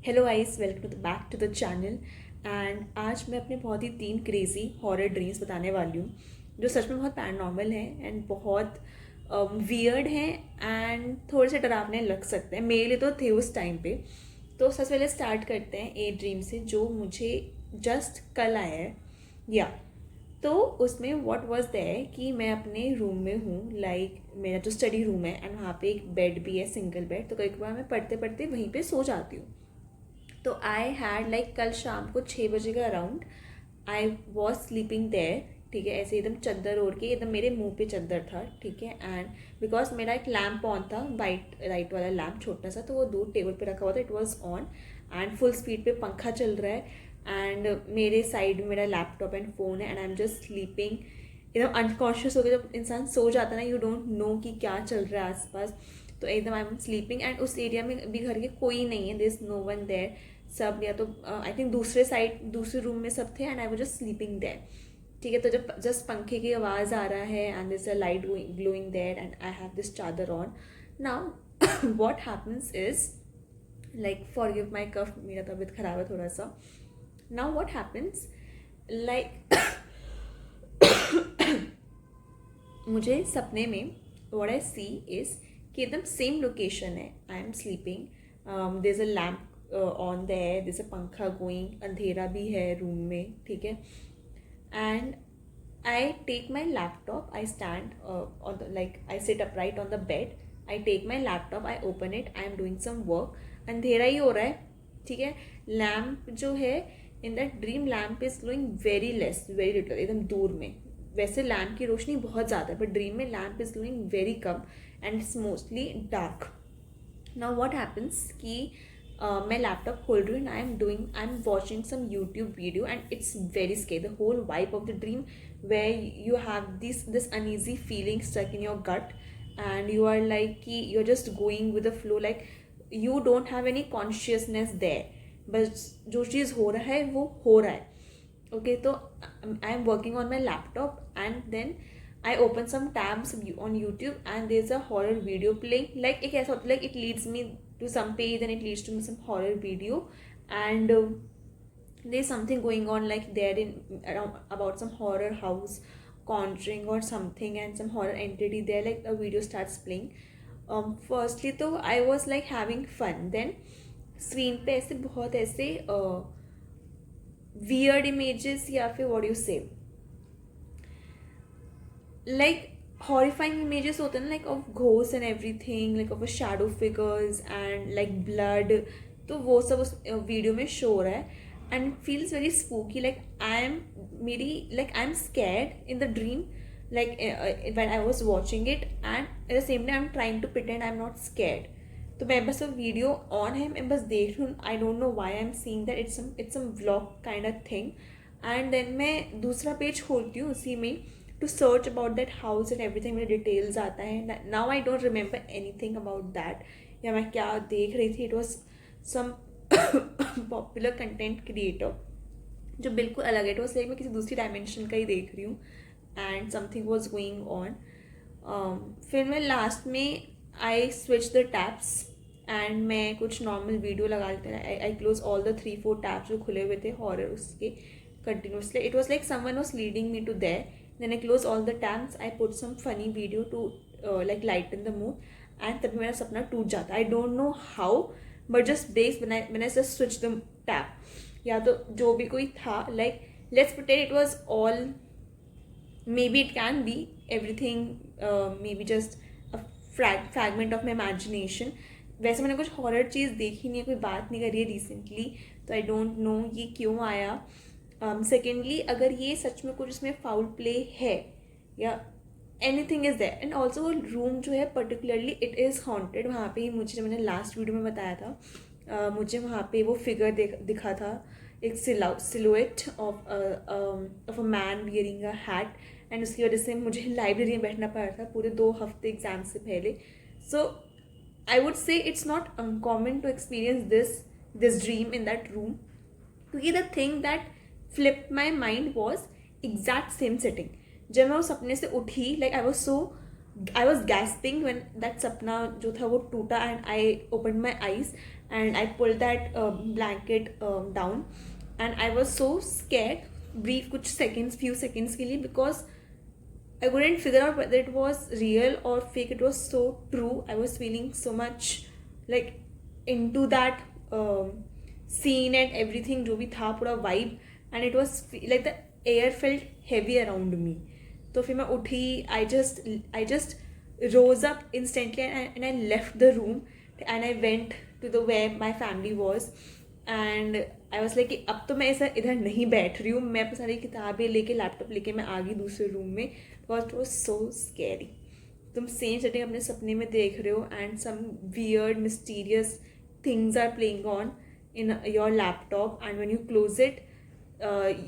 Hello guys, welcome to back to the channel. And आज मैं अपने बहुत ही 3 क्रेजी हॉरर ड्रीम्स बताने वाली हूँ जो सच में बहुत पैरानॉर्मल हैं एंड बहुत वियर्ड हैं एंड थोड़े से डरावने लग सकते हैं। मेरे लिए तो थे उस टाइम पे। तो सबसे पहले स्टार्ट करते हैं ए ड्रीम से जो मुझे जस्ट कल आया है। या तो उसमें व्हाट वाज देयर कि मैं अपने रूम में हूँ, लाइक मेरा जो स्टडी रूम है एंड वहाँ पे एक बेड भी है, सिंगल बेड। तो कई बार मैं पढ़ते पढ़ते वहीं पे सो जाती हूँ। तो आई हैड लाइक कल शाम को 6 बजे का around I was sleeping there. ठीक है, ऐसे एकदम चादर ओढ़ के, एकदम मेरे मुंह पे चादर था। ठीक है, एंड बिकॉज मेरा एक लैम्प ऑन था, वाइट लाइट वाला लैम्प छोटा सा, तो वो दूर टेबल पे रखा हुआ था। It was on and full speed पे पंखा चल रहा है एंड मेरे साइड में मेरा लैपटॉप एंड फोन है and I am just sleeping. एकदम अनकॉन्शियस हो गया। जब इंसान सो जाता है ना, यू डोंट नो कि क्या चल रहा है आसपास। तो एकदम आई एम स्लीपिंग एंड उस एरिया में भी घर के कोई नहीं है, there is no one there. सब या तो आई थिंक दूसरे साइड दूसरे रूम में सब थे and I was just sleeping there. ठीक है, तो जब जस्ट पंखे की आवाज़ आ रहा है and this a light glowing there and I have this chadar on now. What happens is like forgive my cough, मेरा तबीयत खराब है थोड़ा सा। नाउ व्हाट हैपन्स लाइक मुझे सपने में व्हाट आई सी इज कि एकदम सेम लोकेशन है। I am sleeping, there is a lamp on there, there is a पंखा गोइंग, अंधेरा भी है रूम में। ठीक है, and I take my laptop, I stand on the like I sit upright on the bed, I take my laptop, I open it, I am doing some work. अंधेरा ही हो रहा है। ठीक है, लैम्प जो है in that dream lamp is glowing very less, very little, एकदम दूर में। वैसे लैम्प की रोशनी बहुत ज़्यादा है बट ड्रीम में लैम्प इज ग्लोइंग वेरी कम and it's mostly dark. Now what happens कि मैं लैपटॉप खोल रही हूँ, I am watching some YouTube video and it's very scary. The whole vibe of the dream where you have this uneasy feeling stuck in your gut and you are like कि you are just going with the flow, like you don't have any consciousness there, बस जो चीज़ हो रहा है वो हो रहा है। Okay, so I am working on my laptop and then I open some tabs on YouTube and there's a horror video playing. Like एक ऐसा होता है, like it leads me to some page and it leads to some horror video and there's something going on like there in around about some horror house, conjuring or something, and some horror entity there. Like a video starts playing. Firstly तो I was like having fun. Then screen पे ऐसे बहुत ऐसे weird images या फिर what do you say, like horrifying images होते हैं ना, like of ghosts and everything, like of a shadow figures and like blood. तो वो सब उस वीडियो में शो हो रहा है and it feels very spooky, like I am मेरी like I am scared in the dream, like when I was watching it and at the same time I'm trying to pretend I'm not scared. तो मैं बस वो video on है, मैं बस देख रही हूँ। I don't know why I am seeing that, it's some vlog kind of thing. And then मैं दूसरा पेज खोलती हूँ उसी में to search about that house and everything, मेरे डिटेल्स आता है। Now I don't remember anything about that या मैं क्या देख रही थी। It was some popular content creator जो बिल्कुल अलग है। इट वॉज लाइक मैं किसी दूसरी डायमेंशन का ही देख रही हूँ and something was going on. फिर मैं लास्ट में I switch the tabs and मैं कुछ नॉर्मल वीडियो लगा लेते हैं। I close all the 3-4 tabs जो खुले हुए थे हॉरर उसके continuously. It was like someone was leading me to there. Then I close all the tabs, I put some funny video to like light in the mood and तभी मेरा सपना टूट जाता है। I don't know how but just breaks मैंने just switch the tab. या तो जो भी कोई था, like let's pretend it was all, maybe it can be everything, maybe just fragment of my imagination. वैसे मैंने कुछ हॉरर चीज़ देखी नहीं है, कोई बात नहीं करी है रिसेंटली, तो आई डोंट नो ये क्यों आया। सेकेंडली अगर ये सच में कुछ इसमें फाउल प्ले है या anything is there and also वो रूम जो है पर्टिकुलरली इट इज़ हॉन्टेड। वहाँ पे ही मुझे, जो मैंने लास्ट वीडियो में बताया था, मुझे वहाँ पे वो फिगर दिखा था, एक silhouette of a man wearing a hat and उसकी वजह से मुझे लाइब्रेरी में बैठना पड़ा था पूरे 2 हफ्ते एग्जाम से पहले। So I would say it's not uncommon to experience this dream in that room, क्योंकि the thing that flip my mind was exact same setting. जब मैं उस सपने से उठी, like I was gasping when that सपना जो था वो टूटा and I open my eyes and I pulled that blanket down, and I was so scared brief कुछ seconds, few seconds के लिए, because I couldn't figure out whether it was real or fake. It was so true. I was feeling so much like into that scene and everything जो भी था पूरा vibe, and it was like the air felt heavy around me. तो फिर मैं उठी, I just rose up instantly, and I left the room, and I went to the where my family was, and I was like कि अब तो मैं ऐसा इधर नहीं बैठ रही हूँ, मैं अपनी सारी किताबें लेके लैपटॉप लेके मैं आ गई दूसरे रूम में, because it was so scary. तुम सेम सेटिंग अपने सपने में देख रहे हो, and some weird mysterious things are playing on in your laptop, and when you close it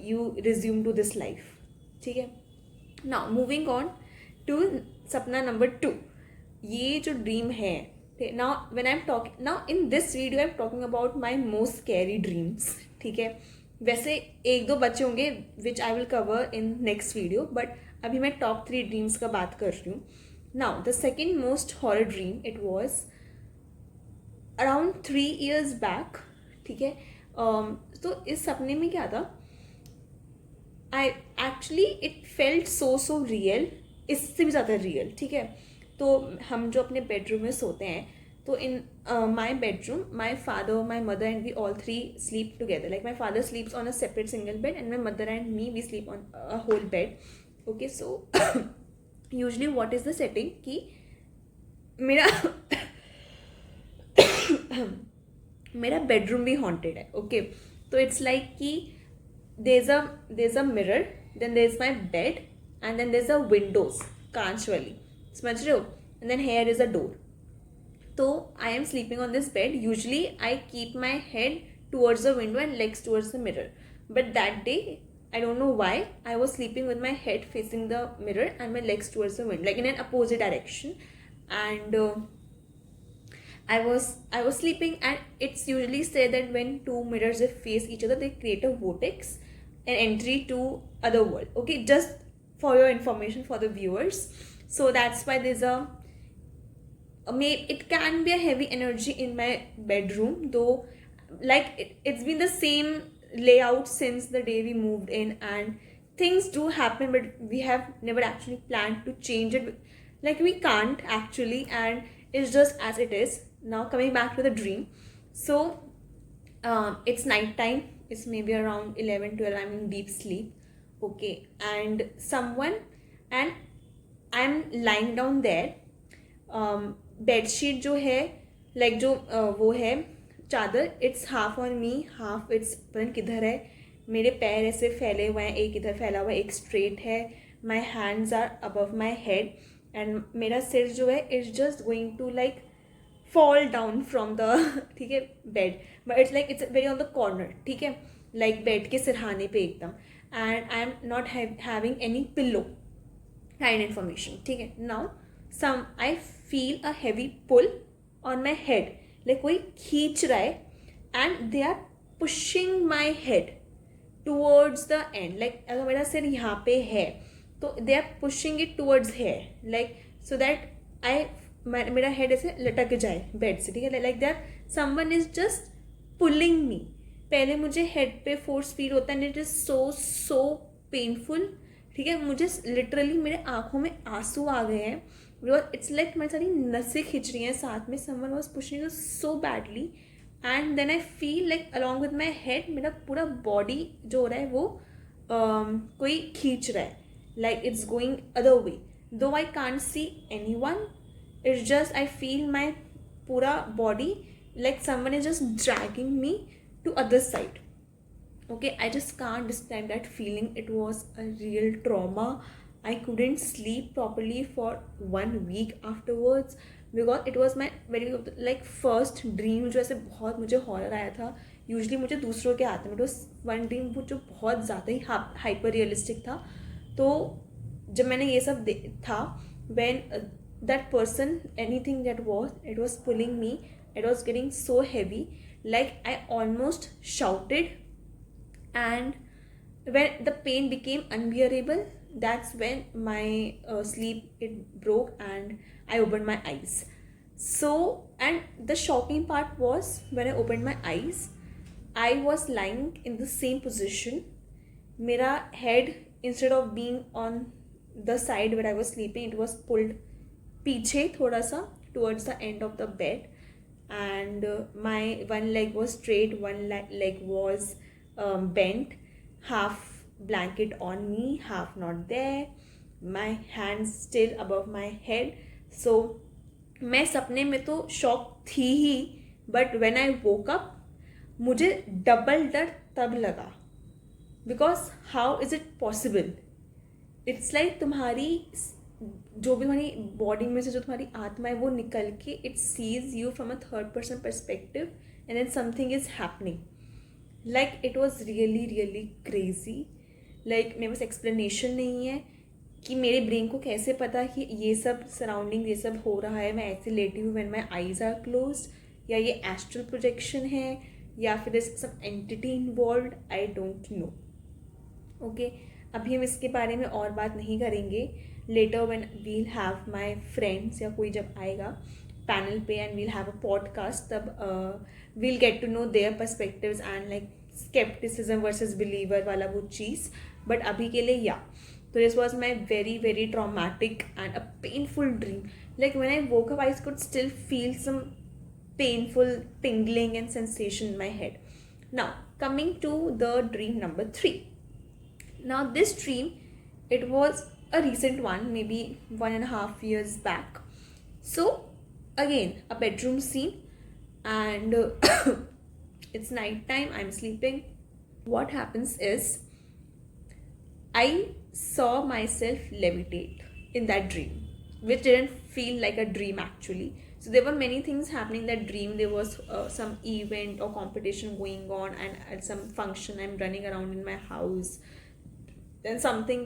you resume to this life. ठीक है, नाउ मूविंग ऑन टू सपना नंबर 2. ये जो ड्रीम है, now when I'm talking now in this video I'm talking about my most scary dreams. ठीक है, वैसे एक दो बच्चे होंगे which I will cover in next video, but अभी मैं top 3 dreams का बात कर रही हूँ. Now the second most horror dream, it was around 3 years back. ठीक है, तो इस सपने में क्या था, I actually it felt so real, इससे भी ज़्यादा रियल. ठीक है, तो हम जो अपने बेडरूम में सोते हैं, तो in my bedroom my father, my mother and we all 3 sleep together. Like my father sleeps on a separate single bed, and my mother and me we sleep on a whole bed. Okay, so usually what is the setting कि मेरा मेरा bedroom भी haunted है. Okay, तो it's like कि there is a mirror, then there is my bed, and then there is a Windows कांच वाली, समझ रहे हो, and then here is a door. तो I am sleeping on this bed. Usually I keep my head towards the window and legs towards the mirror, but that day I don't know why I was sleeping with my head facing the mirror and my legs towards the window, like in an opposite direction. And I was sleeping, and it's usually said that when two mirrors face each other, they create a vortex, an entry to other world. Okay, just for your information for the viewers. So that's why there's it can be a heavy energy in my bedroom, though like it's been the same layout since the day we moved in, and things do happen, but we have never actually planned to change it. Like we can't actually, and it's just as it is. Now coming back to the dream, so it's night time, it's maybe around 11-12, I'm in deep sleep. Okay, and I'm lying down there. Bedsheet जो है, like जो वो है चादर, it's half on me, half it's पता नहीं किधर है. मेरे पैर ऐसे फैले हुए हैं, एक इधर फैला हुआ है, एक स्ट्रेट है. My hands are above my head, and मेरा सिर जो है it's just going to like fall down from the ठीक है bed, but it's like it's very on the corner. ठीक है, लाइक बेड के सिरहाने पे एकदम, and I am not having any pillow kind information. ठीक है, now I feel a heavy pull on my head, like कोई खींच रहा है, and they are pushing my head towards the end. Like अगर मेरा सिर यहाँ पे है, तो they are pushing it towards here, like so that मेरा हेड ऐसे लटक जाए बेड से. ठीक है, like that someone is just pulling me. पहले मुझे हेड पे फोर्स फील होता है, and it is so painful. ठीक है, मुझे लिटरली मेरे आँखों में आंसू आ गए हैं, बिकॉज इट्स लाइक मेरी सारी नसें खिंच रही हैं साथ में. Someone was pushing it so badly, and then I feel like along with my head मेरा पूरा बॉडी जो हो रहा है वो कोई खींच रहा है, like it's going other way, though I can't see anyone. It's just I feel my पूरा body like someone is just dragging me to other side. Okay, I just can't describe that feeling. It was a real trauma. I couldn't sleep properly for 1 week afterwards, because it was my very like first dream जो ऐसे बहुत मुझे horror आया था. Usually मुझे दूसरों के आते हैं, बट उस वन ड्रीम वो जो बहुत ज़्यादा ही हाइपर रियलिस्टिक था. तो जब मैंने ये सब था, when that person, anything that was, it was pulling me, it was getting so heavy, like I almost shouted. And when the pain became unbearable, that's when my sleep it broke and I opened my eyes. So, and the shocking part was when I opened my eyes, I was lying in the same position. मेरा head, instead of being on the side where I was sleeping, it was pulled पीछे थोड़ा सा towards the end of the bed, and my one leg was straight, one leg was bent, half blanket on me, half not there, my hands still above my head. So मैं सपने में तो shock थी ही, but when I woke up मुझे double डर तब लगा, because how is it possible. It's like तुम्हारी जो भी तुम्हारी बॉडी में से जो तुम्हारी आत्मा है वो निकल के it sees you from a third person perspective, and then something is happening. Like it was really really crazy. Like मेरे पास एक्सप्लेनेशन नहीं है कि मेरे ब्रेन को कैसे पता कि ये सब सराउंडिंग ये सब हो रहा है, मैं ऐसे लेटी हूँ when my eyes are closed, या ये एस्ट्रल प्रोजेक्शन है, या फिर is some entity involve, I don't know. Okay, अभी हम इसके बारे में और बात नहीं करेंगे. Later when we'll have my friends या कोई जब आएगा पैनल पे and we'll have a podcast, तब we'll get to know their perspectives and like scepticism versus believer वाला वो चीज़. बट अभी के लिए या, so this was my very very traumatic and a painful dream. Like when I woke up, I could still feel some painful tingling and sensation in my head. Now coming to the dream number 3. Now this dream, it was a recent one, maybe 1.5 years back. So again a bedroom scene, and it's night time, I'm sleeping. What happens is I saw myself levitate in that dream, which didn't feel like a dream actually. So there were many things happening in that dream. There was some event or competition going on, and at some function I'm running around in my house. Then something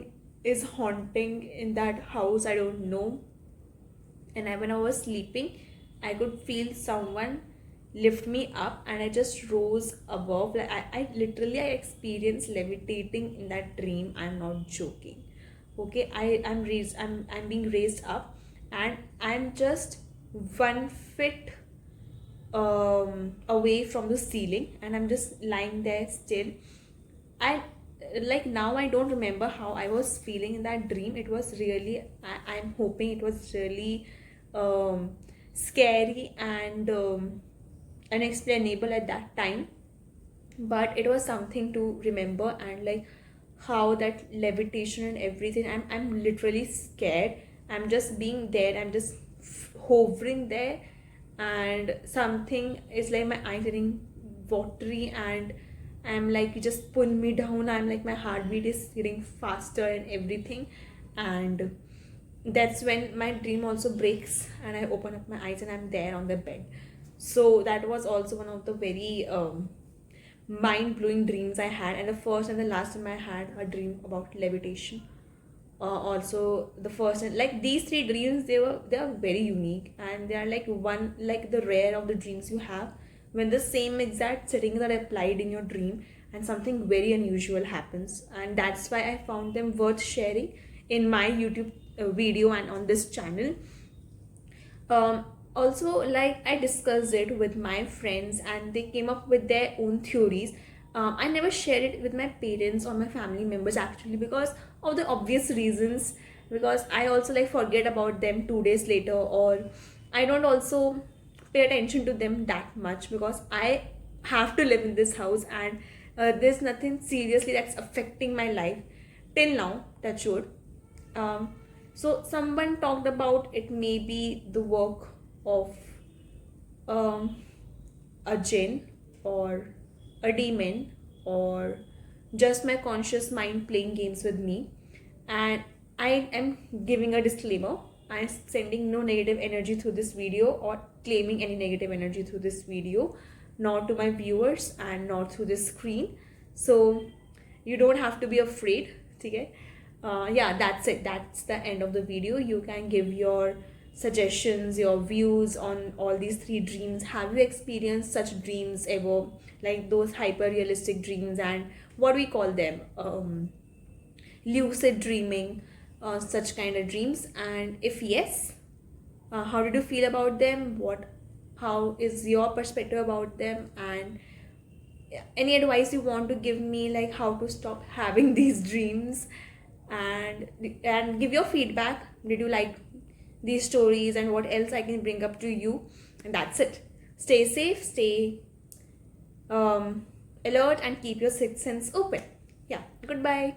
is haunting in that house, I don't know. And when I was sleeping, I could feel someone lift me up, and I just rose above. Like I literally I experienced levitating in that dream. I'm not joking. Okay, I'm being raised up, and I'm just 1 foot away from the ceiling, and I'm just lying there still. I like now I don't remember how I was feeling in that dream. It was really I'm hoping it was really scary and unexplainable at that time, but it was something to remember. And like how that levitation and everything, I'm literally scared. I'm just being there, I'm just hovering there, and something is like my eyes getting watery, and I'm like, you just pull me down. I'm like, my heartbeat is getting faster and everything. And that's when my dream also breaks, and I open up my eyes and I'm there on the bed. So that was also one of the very mind-blowing dreams I had, and the first and the last time I had a dream about levitation. Also the first and like these 3 dreams, they are very unique, and they are like one, like the rare of the dreams you have when the same exact settings are applied in your dream and something very unusual happens. And that's why I found them worth sharing in my YouTube video and on this channel. Also, like I discussed it with my friends and they came up with their own theories. I never shared it with my parents or my family members actually, because of the obvious reasons, because I also like forget about them 2 days later, or I don't also pay attention to them that much because I have to live in this house, and there's nothing seriously that's affecting my life till now, that should. So someone talked about it may be the work of a jinn or a demon, or just my conscious mind playing games with me. And I am giving a disclaimer, I am sending no negative energy through this video or claiming any negative energy through this video, not to my viewers and not through this screen. So you don't have to be afraid. Okay? Yeah, that's it. That's the end of the video. You can give your suggestions, your views on all these 3 dreams. Have you experienced such dreams ever, like those hyper realistic dreams, and what we call them, lucid dreaming, such kind of dreams? And if yes, How did you feel about them? How is your perspective about them? And any advice you want to give me, like how to stop having these dreams, and give your feedback. Did you like these stories, and what else I can bring up to you? And that's it. Stay safe, stay alert, and keep your sixth sense open. Yeah, goodbye.